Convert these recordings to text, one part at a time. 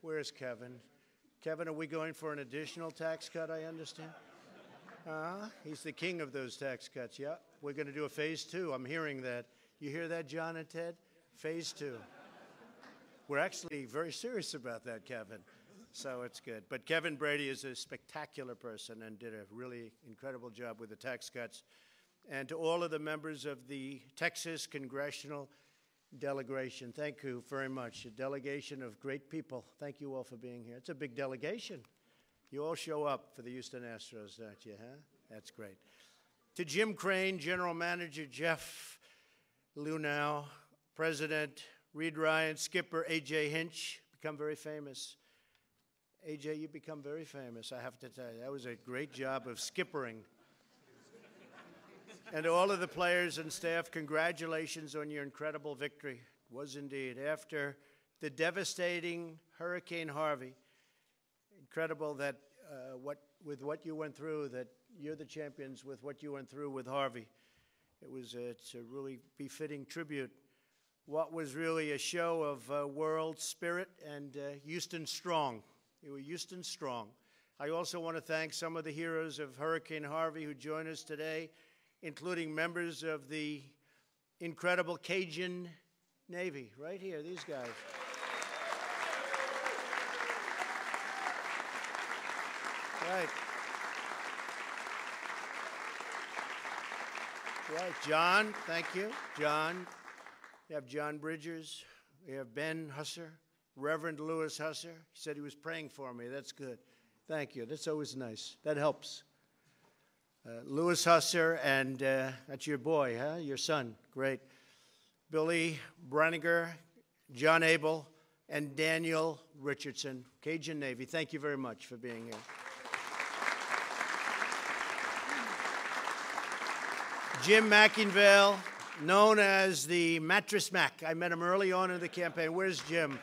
Where's Kevin? Kevin, are we going for an additional tax cut, I understand? He's the king of those tax cuts, yeah. We're going to do a phase 2. I'm hearing that. You hear that, John and Ted? Phase 2. We're actually very serious about that, Kevin. So it's good. But Kevin Brady is a spectacular person and did a really incredible job with the tax cuts. And to all of the members of the Texas Congressional Delegation, thank you very much. A delegation of great people. Thank you all for being here. It's a big delegation. You all show up for the Houston Astros, don't you, huh? That's great. To Jim Crane, General Manager Jeff Lunau, President Reed Ryan, Skipper A.J. Hinch, become very famous. A.J., you become very famous, I have to tell you. That was a great job of skippering. And to all of the players and staff, congratulations on your incredible victory. It was indeed. After the devastating Hurricane Harvey, incredible that with what you went through, that you're the champions with what you went through with Harvey. It's a really befitting tribute. What was really a show of world spirit and Houston strong. You were Houston strong. I also want to thank some of the heroes of Hurricane Harvey who join us today, including members of the incredible Cajun Navy, right here, these guys. Right. Right, John, thank you. John, you have John Bridgers, we have Ben Husser, Reverend Lewis Husser. He said he was praying for me. That's good. Thank you. That's always nice. That helps. Lewis Husser, and that's your boy, huh? Your son. Great. Billy Branniger, John Abel, and Daniel Richardson, Cajun Navy. Thank you very much for being here. Jim McIngvale, known as the Mattress Mac. I met him early on in the campaign. Where's Jim?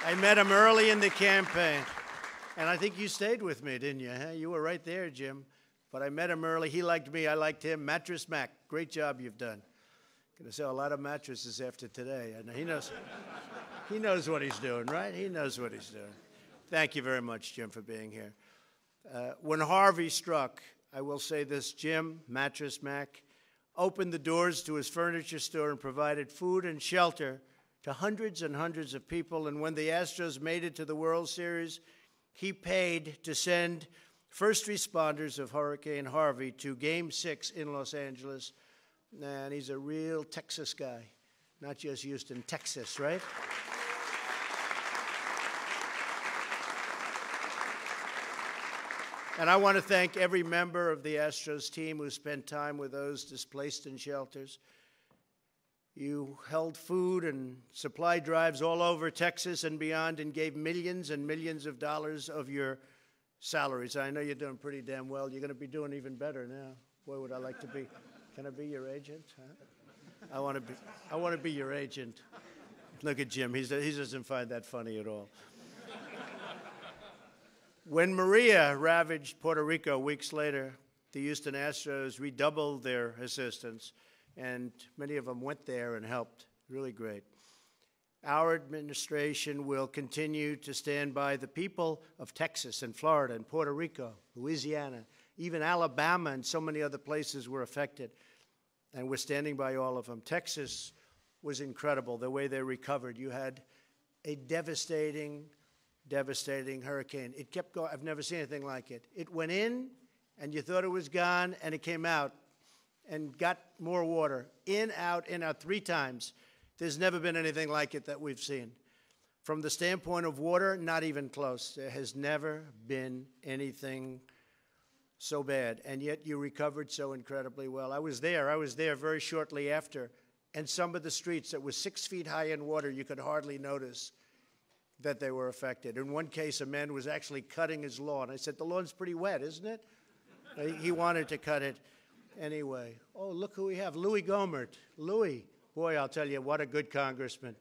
I met him early in the campaign, and I think you stayed with me, didn't you? Huh? You were right there, Jim. But I met him early. He liked me. I liked him. Mattress Mac, great job you've done. Going to sell a lot of mattresses after today. And he knows what he's doing, right? He knows what he's doing. Thank you very much, Jim, for being here. When Harvey struck, I will say this, Jim, Mattress Mac, opened the doors to his furniture store and provided food and shelter to hundreds and hundreds of people. And when the Astros made it to the World Series, he paid to send first responders of Hurricane Harvey to Game 6 in Los Angeles. And he's a real Texas guy, not just Houston, Texas, right? And I want to thank every member of the Astros team who spent time with those displaced in shelters. You held food and supply drives all over Texas and beyond and gave millions and millions of dollars of your salaries. I know you're doing pretty damn well. You're going to be doing even better now. Boy, would I like to be. Can I be your agent? Huh? I want to be your agent. Look at Jim. He doesn't find that funny at all. When Maria ravaged Puerto Rico weeks later, the Houston Astros redoubled their assistance, and many of them went there and helped. Really great. Our administration will continue to stand by the people of Texas and Florida and Puerto Rico, Louisiana, even Alabama and so many other places were affected, and we're standing by all of them. Texas was incredible, the way they recovered. You had a devastating hurricane. It kept going. I've never seen anything like it. It went in, and you thought it was gone, and it came out and got more water. In, out, 3 times. There's never been anything like it that we've seen. From the standpoint of water, not even close. There has never been anything so bad, and yet you recovered so incredibly well. I was there very shortly after, and some of the streets that were 6 feet high in water, you could hardly notice that they were affected. In one case, a man was actually cutting his lawn. I said, the lawn's pretty wet, isn't it? He wanted to cut it anyway. Oh, look who we have, Louis Gohmert. Louis, boy, I'll tell you, what a good congressman.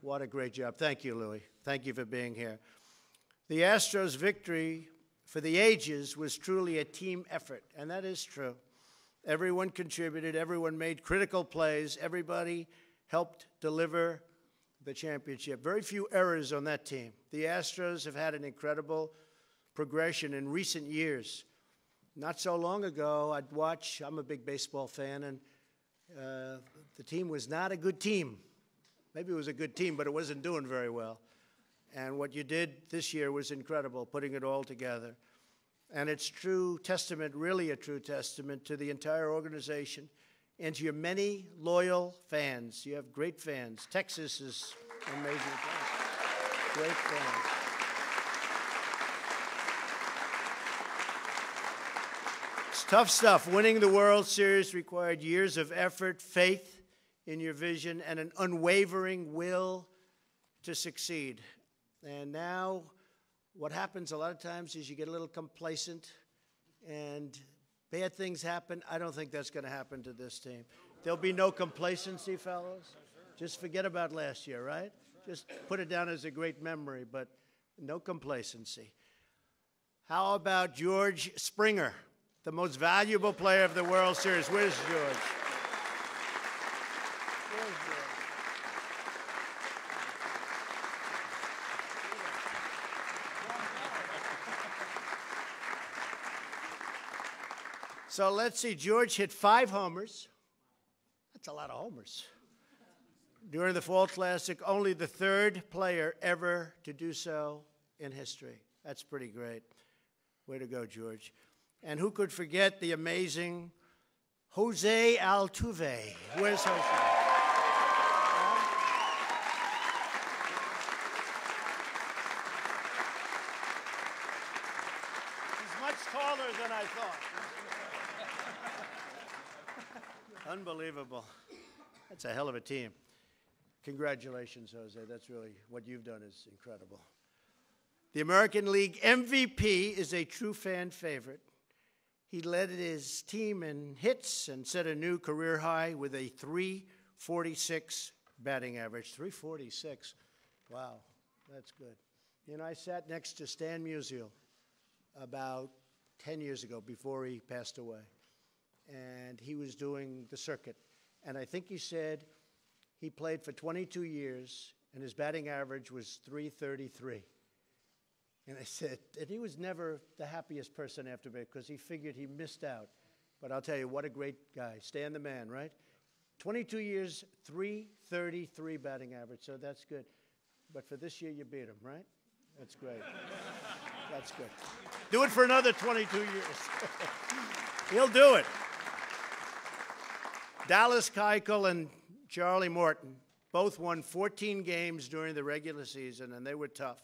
What a great job. Thank you, Louis. Thank you for being here. The Astros' victory for the ages was truly a team effort, and that is true. Everyone contributed. Everyone made critical plays. Everybody helped deliver the championship. Very few errors on that team. The Astros have had an incredible progression in recent years. Not so long ago, I'd watch, I'm a big baseball fan, and the team was not a good team. Maybe it was a good team, but it wasn't doing very well. And what you did this year was incredible, putting it all together. And it's true testament, really a true testament to the entire organization and to your many loyal fans. You have great fans. Texas is amazing fans. Great fans. It's tough stuff. Winning the World Series required years of effort, faith in your vision, and an unwavering will to succeed. And now what happens a lot of times is you get a little complacent and bad things happen. I don't think that's going to happen to this team. There'll be no complacency, fellows. Just forget about last year, right? Just put it down as a great memory, but no complacency. How about George Springer, the most valuable player of the World Series? Where's George? Where's George? So let's see, George hit 5 homers. That's a lot of homers. During the Fall Classic, only the 3rd player ever to do so in history. That's pretty great. Way to go, George. And who could forget the amazing Jose Altuve? Where's Jose? He's much taller than I thought. Unbelievable. That's a hell of a team. Congratulations, Jose. That's really, what you've done is incredible. The American League MVP is a true fan favorite. He led his team in hits and set a new career high with a .346 batting average. .346. Wow, that's good. You know, I sat next to Stan Musial about 10 years ago before he passed away. And he was doing the circuit. And I think he said he played for 22 years, and his batting average was .333. And I said, and he was never the happiest person after that because he figured he missed out. But I'll tell you, what a great guy. Stan the man, right? 22 years, .333 batting average, so that's good. But for this year, you beat him, right? That's great. That's good. Do it for another 22 years. He'll do it. Dallas Keuchel and Charlie Morton both won 14 games during the regular season, and they were tough.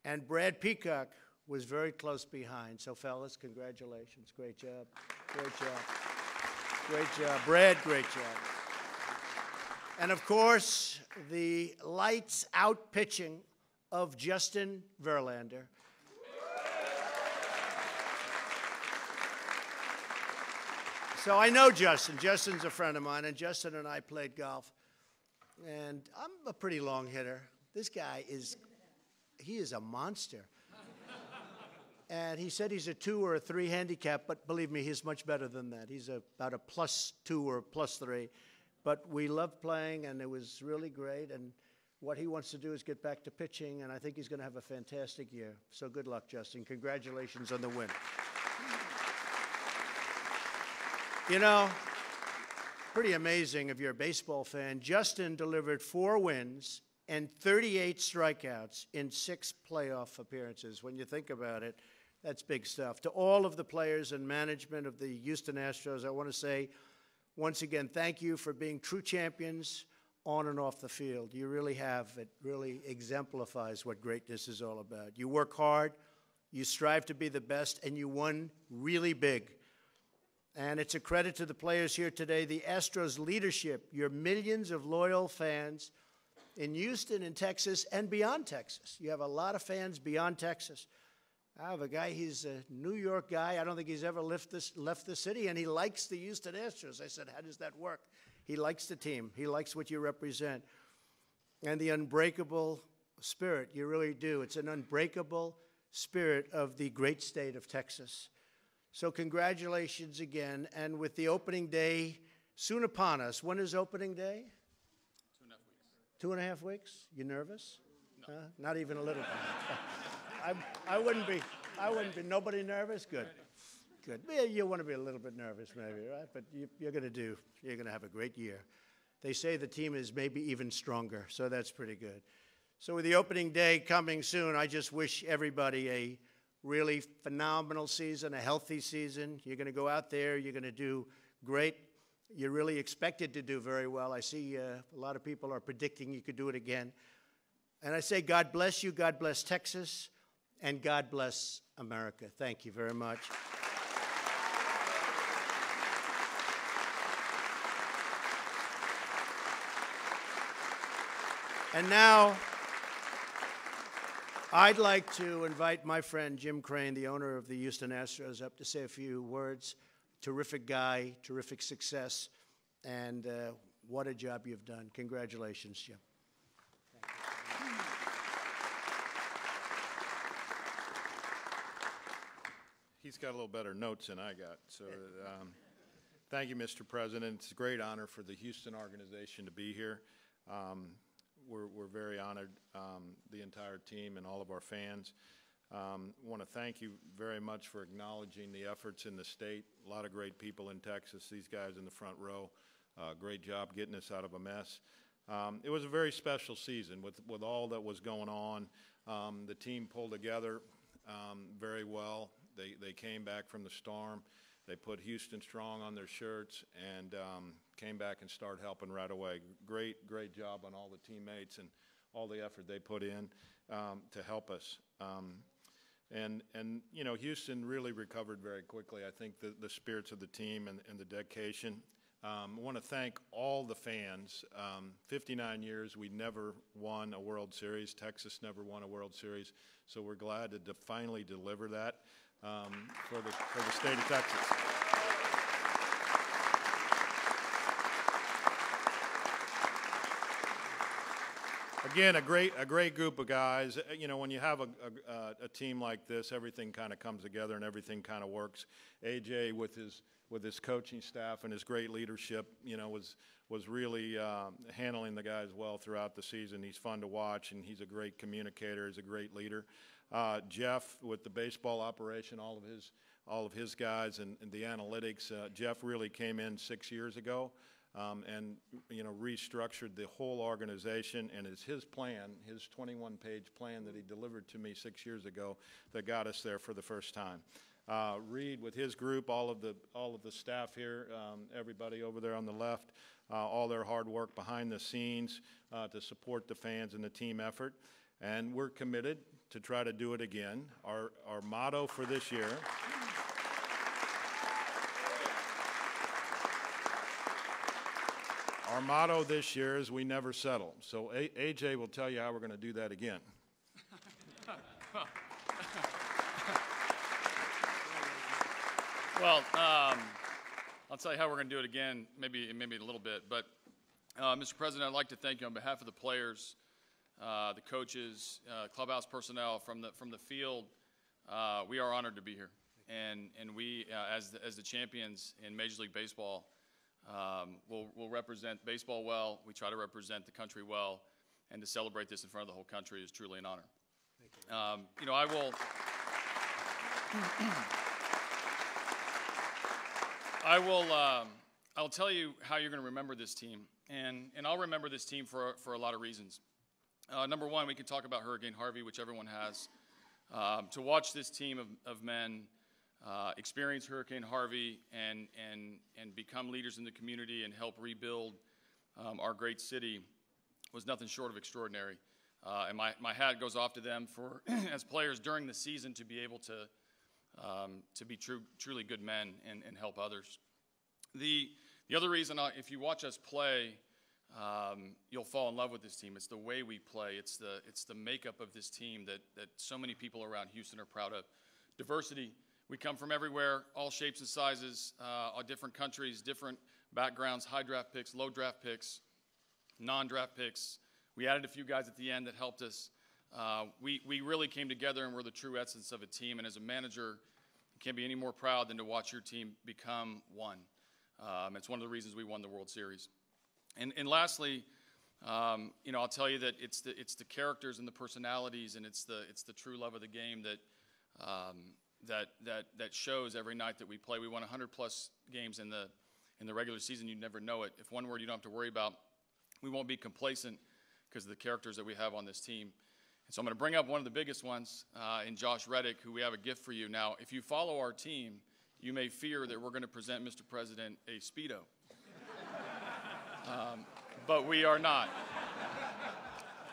And Brad Peacock was very close behind. So, fellas, congratulations. Great job. Great job. Great job. Brad, great job. And, of course, the lights-out pitching of Justin Verlander. So I know Justin. Justin's a friend of mine, and Justin and I played golf. And I'm a pretty long hitter. This guy he is a monster. And he said he's a 2 or a 3 handicap, but believe me, he's much better than that. He's about a +2 or a +3. But we loved playing, and it was really great. And what he wants to do is get back to pitching, and I think he's going to have a fantastic year. So good luck, Justin. Congratulations on the win. You know, pretty amazing if you're a baseball fan. Justin delivered 4 wins and 38 strikeouts in 6 playoff appearances. When you think about it, that's big stuff. To all of the players and management of the Houston Astros, I want to say, once again, thank you for being true champions on and off the field. You really have. It really exemplifies what greatness is all about. You work hard, you strive to be the best, and you won really big. And it's a credit to the players here today, the Astros leadership, your millions of loyal fans in Houston and Texas and beyond Texas. You have a lot of fans beyond Texas. I have a guy, he's a New York guy. I don't think he's ever left the city, and he likes the Houston Astros. I said, how does that work? He likes the team. He likes what you represent. And the unbreakable spirit, you really do. It's an unbreakable spirit of the great state of Texas. So congratulations again. And with the opening day soon upon us, when is opening day? 2.5 weeks? You nervous? No. Not even a little bit. I wouldn't be. Nobody nervous? Good. Good. Yeah, you want to be a little bit nervous maybe, right? But you're going to have a great year. They say the team is maybe even stronger, so that's pretty good. So with the opening day coming soon, I just wish everybody a really phenomenal season, a healthy season. You're going to go out there. You're going to do great. You're really expected to do very well. I see a lot of people are predicting you could do it again. And I say God bless you, God bless Texas, and God bless America. Thank you very much. And now, I'd like to invite my friend Jim Crane, the owner of the Houston Astros, up to say a few words. Terrific guy, terrific success, and what a job you've done. Congratulations, Jim. He's got a little better notes than I got. So thank you, Mr. President. It's a great honor for the Houston organization to be here. We're very honored, the entire team and all of our fans. Want to thank you very much for acknowledging the efforts in the state. A lot of great people in Texas, these guys in the front row. Great job getting us out of a mess. It was a very special season with all that was going on. The team pulled together very well. They came back from the storm. They put Houston Strong on their shirts and came back and started helping right away. Great job on all the teammates and all the effort they put in to help us. And you know, Houston really recovered very quickly. I think the spirits of the team and the dedication. I want to thank all the fans. 59 years, we never won a World Series. Texas never won a World Series. So we're glad to finally deliver that for the state of Texas. Again, a great group of guys. You know, when you have a team like this, everything kind of comes together and everything kind of works. AJ with his coaching staff and his great leadership, you know, was really handling the guys well throughout the season. He's fun to watch, and he's a great communicator. He's a great leader. Jeff with the baseball operation, all of his guys and the analytics. Jeff really came in 6 years ago. And, you know, restructured the whole organization, and it's his plan, his 21-page plan that he delivered to me 6 years ago that got us there for the first time. Reed with his group, all of the staff here, everybody over there on the left, all their hard work behind the scenes to support the fans and the team effort. And we're committed to try to do it again. Our motto for this year. Our motto this year is we never settle. So AJ will tell you how we're going to do that again. Well, I'll tell you how we're going to do it again, maybe in a little bit. But, Mr. President, I'd like to thank you on behalf of the players, the coaches, clubhouse personnel from the field. We are honored to be here, and we, as the champions in Major League Baseball, we'll represent baseball well. We try to represent the country well, and to celebrate this in front of the whole country is truly an honor. Thank you. You know, I'll tell you how you're going to remember this team, and I'll remember this team for a lot of reasons. Number one, we can talk about Hurricane Harvey, which everyone has. To watch this team of men experience Hurricane Harvey and become leaders in the community and help rebuild our great city was nothing short of extraordinary. And my hat goes off to them for, as players during the season, to be able to be truly good men and help others. The other reason, if you watch us play, you'll fall in love with this team. It's the way we play. It's the makeup of this team that so many people around Houston are proud of. Diversity. We come from everywhere, all shapes and sizes, all different countries, different backgrounds, high draft picks, low draft picks, non-draft picks. We added a few guys at the end that helped us. We really came together, and we're the true essence of a team. And as a manager, you can't be any more proud than to watch your team become one. It's one of the reasons we won the World Series. And lastly, You know, I'll tell you that it's the characters and the personalities, and it's the true love of the game that shows every night that we play. We won 100+ games in the regular season. You never know it. If one word you don't have to worry about, we won't be complacent because of the characters that we have on this team. And so I'm going to bring up one of the biggest ones in Josh Reddick, who we have a gift for you. Now, if you follow our team, you may fear that we're going to present Mr. President a Speedo. But we are not.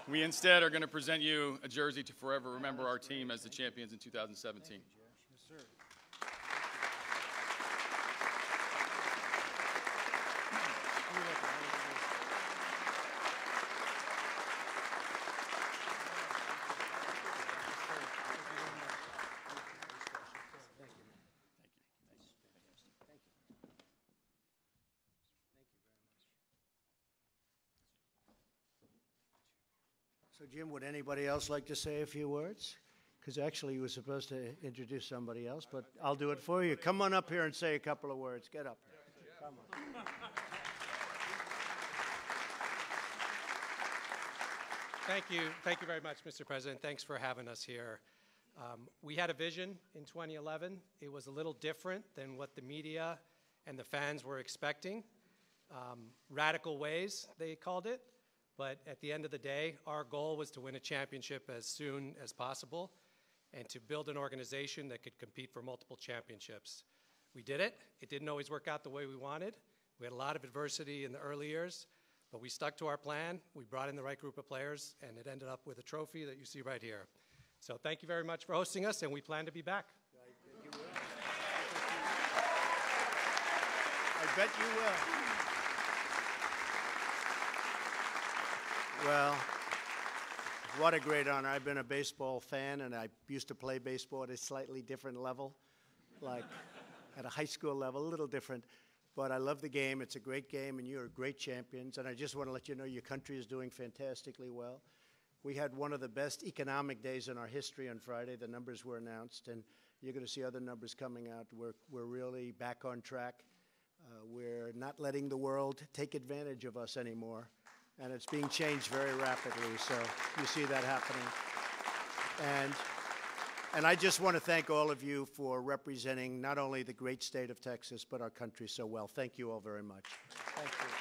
We instead are going to present you a jersey to forever remember our team as the champions in 2017. Yes, sir. So, Jim, would anybody else like to say a few words? Because actually you were supposed to introduce somebody else, but I'll do it for you. Come on up here and say a couple of words. Get up here. Come on. Thank you. Thank you very much, Mr. President. Thanks for having us here. We had a vision in 2011. It was a little different than what the media and the fans were expecting. Radical ways, they called it. But at the end of the day, our goal was to win a championship as soon as possible and to build an organization that could compete for multiple championships. We did it. It didn't always work out the way we wanted. We had a lot of adversity in the early years, but we stuck to our plan. We brought in the right group of players, and it ended up with a trophy that you see right here. So thank you very much for hosting us, and we plan to be back. I bet you will. Well, what a great honor. I've been a baseball fan, and I used to play baseball at a slightly different level, like at a high school level, a little different. But I love the game. It's a great game, and you're great champions. And I just want to let you know your country is doing fantastically well. We had one of the best economic days in our history on Friday. The numbers were announced, and you're going to see other numbers coming out. We're really back on track. We're not letting the world take advantage of us anymore. And it's being changed very rapidly, so you see that happening. And I just want to thank all of you for representing not only the great state of Texas, but our country so well. Thank you all very much. Thank you.